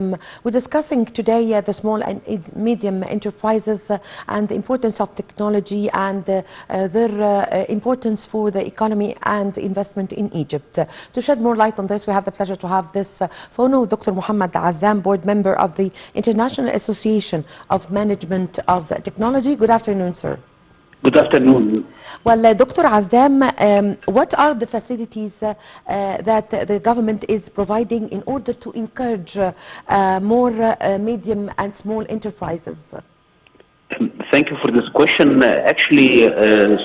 We're discussing today the small and medium enterprises and the importance of technology and their importance for the economy and investment in Egypt. To shed more light on this, we have the pleasure to have this phone with Dr. Mohammed Azzam, board member of the International Association of Management of Technology. Good afternoon, sir. Good afternoon. Well, Dr. Azzam, what are the facilities that the government is providing in order to encourage more medium and small enterprises? Thank you for this question. Actually,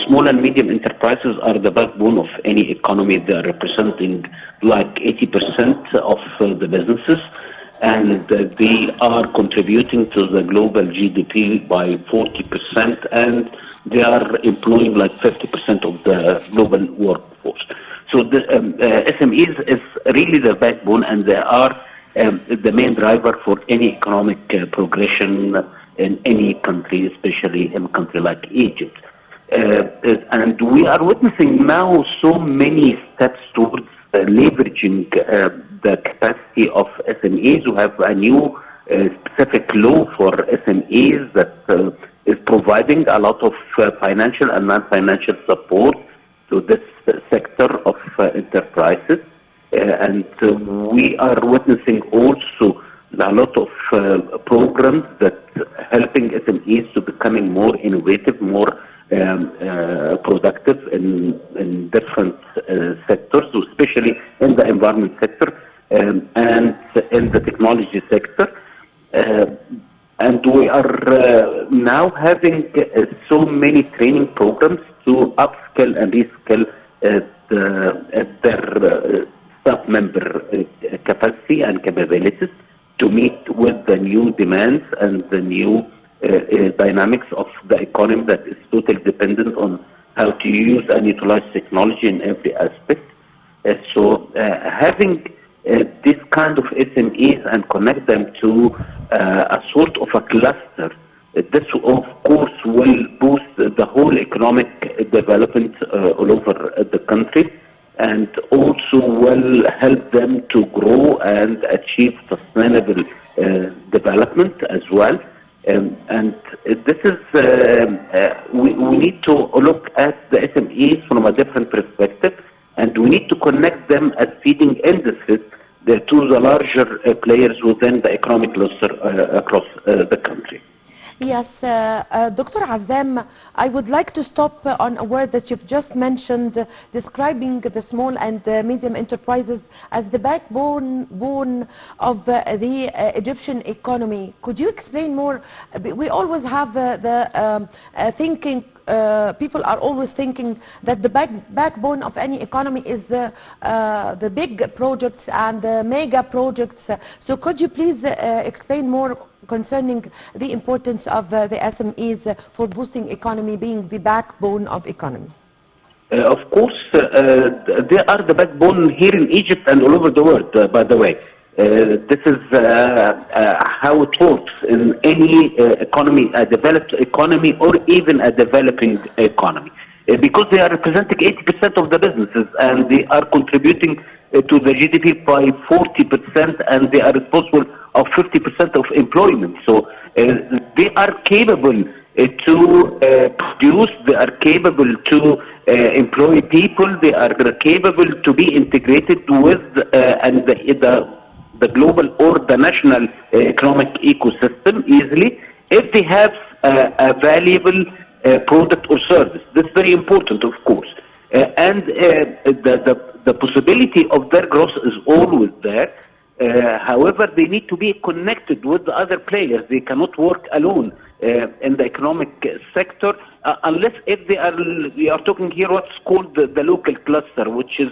small and medium enterprises are the backbone of any economy. They are representing like 80% of the businesses, and they are contributing to the global GDP by 40%, and they are employing like 50% of the global workforce. So the SMEs is really the backbone, and they are the main driver for any economic progression in any country, especially in a country like Egypt. And we are witnessing now so many steps towards leveraging the capacity of SMEs. We have a new specific law for SMEs that is providing a lot of financial and non-financial support to this sector of enterprises. And we are witnessing also a lot of programs that helping SMEs to becoming more innovative, more productive in different sectors, especially in the environment sector and in the technology sector. And we are now having so many training programs to upskill and reskill their staff member capacity and capabilities to meet with the new demands and the new dynamics of the economy that is totally dependent on how to use and utilize technology in every aspect. So having this kind of SMEs and connect them to a sort of a cluster, this of course will boost the whole economic development all over the country, and also will help them to grow and achieve sustainable development as well. And this is, we need to look at the SMEs from a different perspective, and we need to connect them as feeding industries to the larger players within the economic cluster across the country. Yes, Dr. Azzam, I would like to stop on a word that you've just mentioned, describing the small and medium enterprises as the backbone of the Egyptian economy. Could you explain more? We always have the thinking, people are always thinking that the backbone of any economy is the big projects and the mega projects. So could you please explain more concerning the importance of the SMEs for boosting economy, being the backbone of economy? Of course, they are the backbone here in Egypt and all over the world, by the way. This is how it works in any economy, a developed economy or even a developing economy. Because they are representing 80% of the businesses, and they are contributing to the GDP by 40%, and they are responsible of 50% of employment. So they are capable to produce, they are capable to employ people, they are capable to be integrated with and the global or the national economic ecosystem easily if they have a valuable product or service. That's very important, of course. And the possibility of their growth is always there. However, they need to be connected with the other players. They cannot work alone in the economic sector unless if we are talking here what's called the local cluster, which is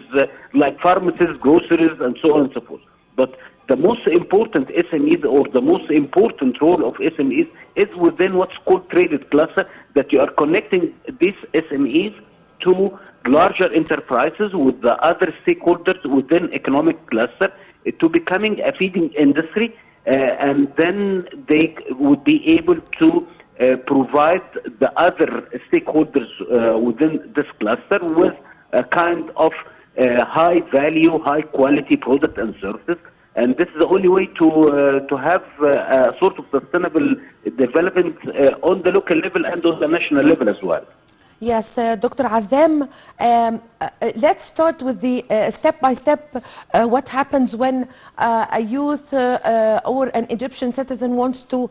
like pharmacies, groceries, and so on and so forth. But the most important SMEs, or the most important role of SMEs, is within what's called traded cluster, that you are connecting these SMEs to larger enterprises with the other stakeholders within economic cluster to becoming a feeding industry, and then they would be able to provide the other stakeholders within this cluster with a kind of high value, high quality product and services And this is the only way to have a sort of sustainable development on the local level and on the national level as well. Yes, Dr. Azam, let's start with the step by step what happens when a youth or an Egyptian citizen wants to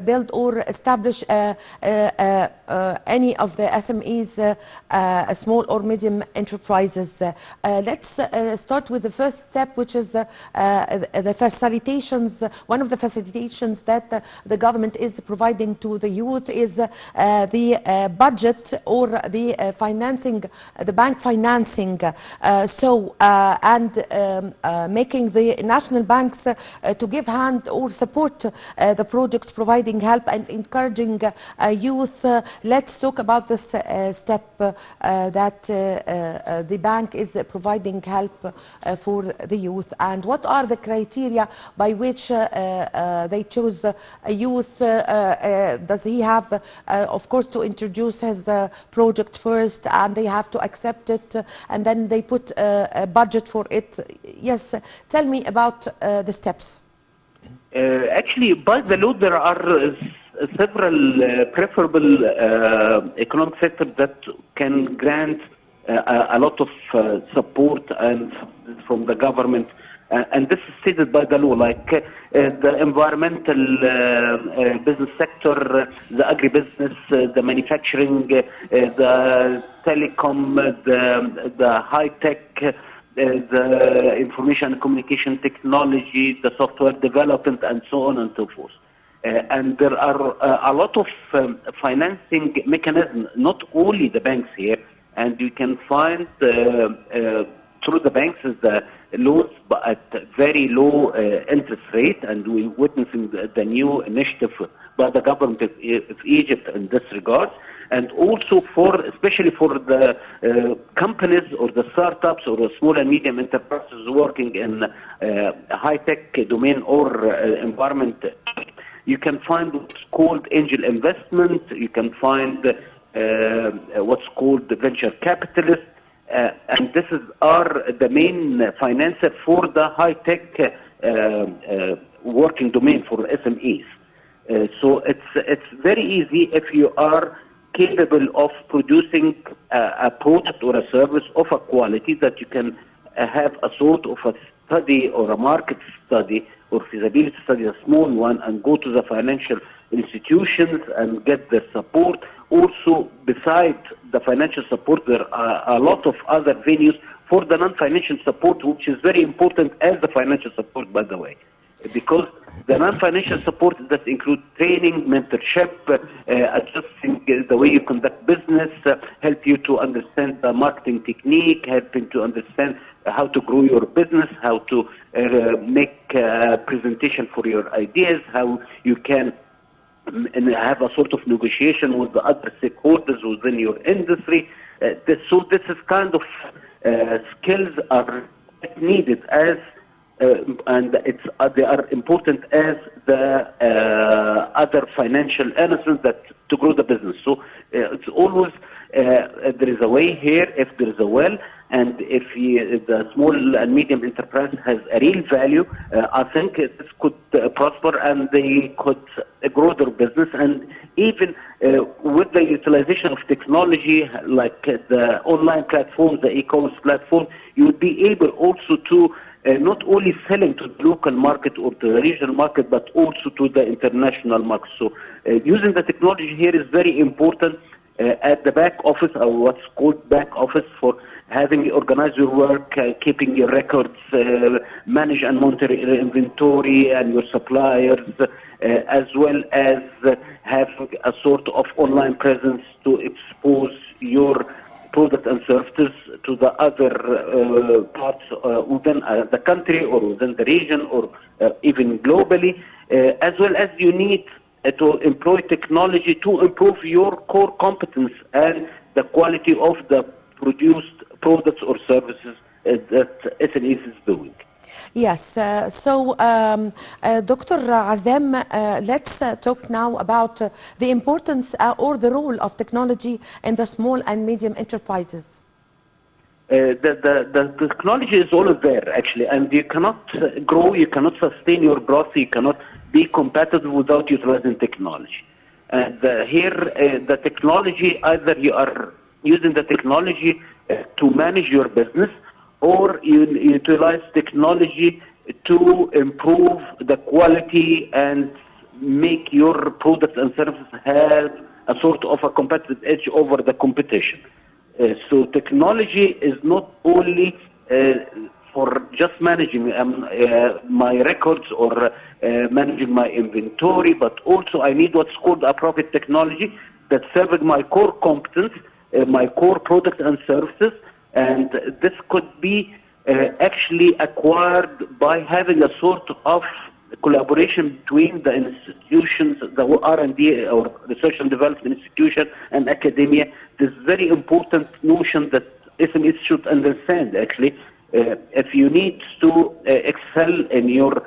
build or establish any of the SMEs, small or medium enterprises. Let's start with the first step, which is the facilitations. One of the facilitations that the government is providing to the youth is the budget or the financing, the bank financing. Making the national banks to give hand or support the projects, providing help and encouraging youth. Let's talk about this step that the bank is providing help for the youth, and what are the criteria by which they choose a youth. Does he have, of course, to introduce his project first, and they have to accept it, and then they put a budget for it? Yes, tell me about the steps. Actually, by the law, there are several preferable economic sectors that can grant a lot of support and from the government. And this is stated by the law, like the environmental business sector, the agribusiness, the manufacturing, the telecom, the high-tech, the information and communication technology, the software development, and so on and so forth. And there are a lot of financing mechanisms, not only the banks here, and you can find through the banks is the loans but at very low interest rate, and we're witnessing the new initiative by the government of Egypt in this regard. And also especially for the companies or the startups or the small and medium enterprises working in high-tech domain or environment, you can find what's called angel investment, you can find what's called the venture capitalists, and this are the main financer for the high-tech working domain for SMEs. So it's very easy if you are capable of producing a product or a service of a quality that you can have a sort of a study or a market study or feasibility study, a small one, and go to the financial institutions and get their support. Also, besides the financial support, there are a lot of other venues for the non-financial support, which is very important as the financial support, by the way, because the non-financial support that include training, mentorship, adjusting the way you conduct business, help you to understand the marketing technique, helping to understand how to grow your business, how to make a presentation for your ideas, how you can have a sort of negotiation with the other stakeholders within your industry. So this is kind of skills are needed as and they are important as the other financial instruments that to grow the business. So it's always there is a way here if there is a will, and if the small and medium enterprise has a real value, I think this could prosper and they could grow their business. And even with the utilization of technology like the online platforms, the e-commerce platform, you would be able also to not only selling to the local market or to the regional market, but also to the international market. So using the technology here is very important at the back office, or what's called back office, for having you organize your work, keeping your records, manage and monitor your inventory and your suppliers, as well as having a sort of online presence to expose your product and services to the other parts within the country or within the region or even globally, as well as you need to employ technology to improve your core competence and the quality of the produced products or services that SMEs is doing. Yes, Dr. Azam, let's talk now about the importance or the role of technology in the small and medium enterprises. the technology is all there actually, and you cannot grow, you cannot sustain your growth, you cannot be competitive without utilizing technology. And here, the technology, either you are using the technology to manage your business, or you utilize technology to improve the quality and make your products and services have a sort of a competitive edge over the competition. So technology is not only for just managing my records or managing my inventory, but also I need what's called appropriate technology that serves my core competence, my core products and services, and this could be actually acquired by having a sort of collaboration between the institutions, the R&D or research and development institution and academia. This is very important notion that SMEs should understand actually. If you need to excel in your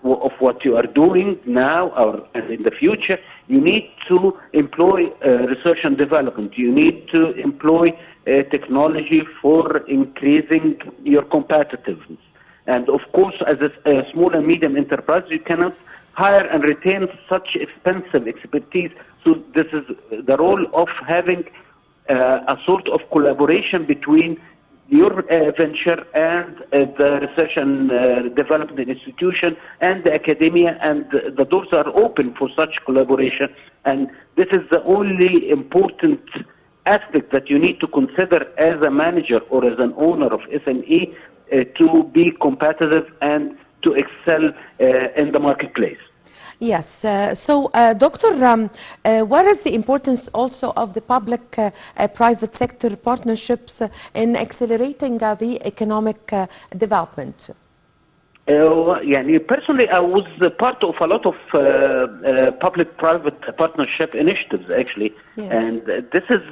of what you are doing now or in the future, you need to employ research and development. You need to employ technology for increasing your competitiveness. And of course, as a small and medium enterprise, you cannot hire and retain such expensive expertise. So this is the role of having a sort of collaboration between your venture and the research and development institution and the academia, and the doors are open for such collaboration. And this is the only important aspect that you need to consider as a manager or as an owner of SME to be competitive and to excel in the marketplace. Yes. Doctor, what is the importance also of the public-private sector partnerships in accelerating the economic development? Personally, I was part of a lot of public-private partnership initiatives, actually. Yes. And this is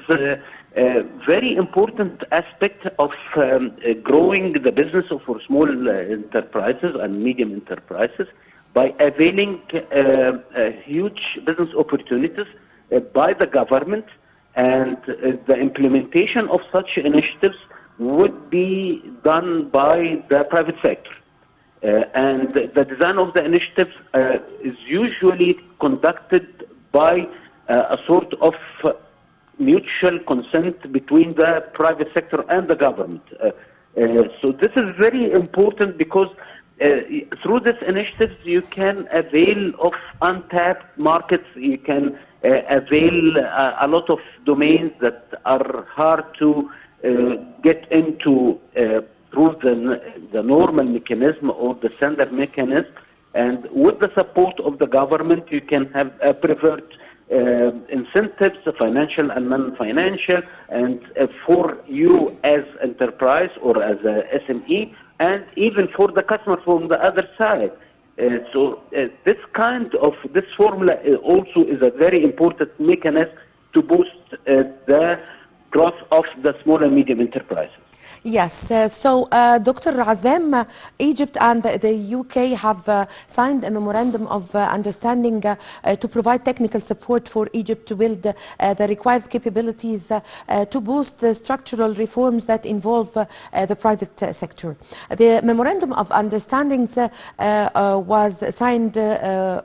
a very important aspect of growing the business for small enterprises and medium enterprises by availing huge business opportunities by the government, and the implementation of such initiatives would be done by the private sector. And the design of the initiatives is usually conducted by a sort of mutual consent between the private sector and the government. So this is very important because through these initiatives you can avail of untapped markets, you can avail a lot of domains that are hard to get into through the normal mechanism or the standard mechanism. And with the support of the government, you can have preferred incentives, financial and non-financial, and for you as enterprise or as a SME, and even for the customer from the other side. This formula also is a very important mechanism to boost the growth of the small and medium enterprises. Yes. Dr. Azam, Egypt and the UK have signed a memorandum of understanding to provide technical support for Egypt to build the required capabilities to boost the structural reforms that involve the private sector. The memorandum of understandings was signed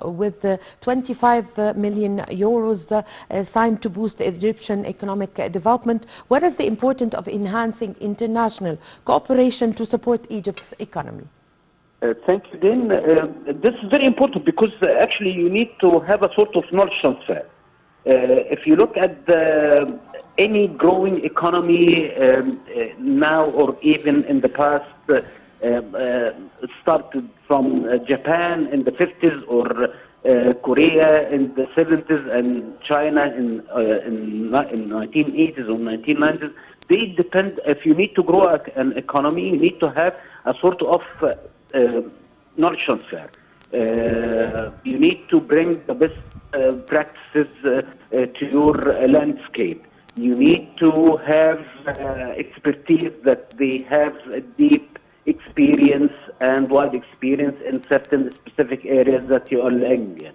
with 25 million euros signed to boost the Egyptian economic development. What is the importance of enhancing international cooperation to support Egypt's economy? Thank you, Din. This is very important because actually you need to have a sort of knowledge transfer. If you look at any growing economy now or even in the past, started from Japan in the 50s or Korea in the 70s and China in 1980s or 1990s, they depend. If you need to grow an economy, you need to have a sort of knowledge transfer. You need to bring the best practices to your landscape. You need to have expertise that they have a deep experience and wide experience in certain specific areas that you are living in.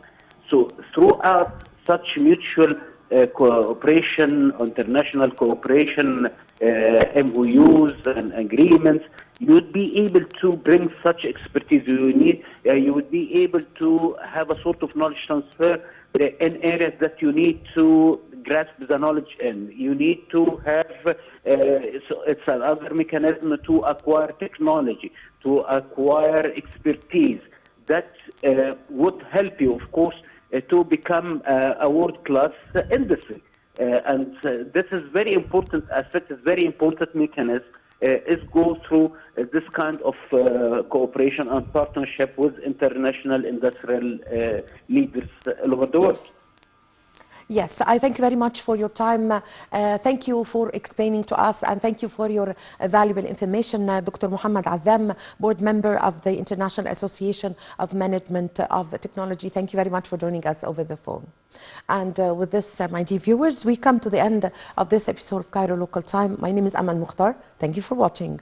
So throughout such mutual cooperation, international cooperation, MOUs and agreements, you would be able to bring such expertise. You would be able to have a sort of knowledge transfer in areas that you need to grasp the knowledge in. You need to have, it's another mechanism to acquire technology, to acquire expertise that would help you, of course, to become a world-class industry. And this is very important aspect, is very important mechanism, is go through this kind of cooperation and partnership with international industrial leaders all over the world. Yes, I thank you very much for your time. Thank you for explaining to us, and thank you for your valuable information. Dr. Mohammed Azam, board member of the International Association of Management of Technology. Thank you very much for joining us over the phone. And with this, my dear viewers, we come to the end of this episode of Cairo Local Time. My name is Amal Mukhtar. Thank you for watching.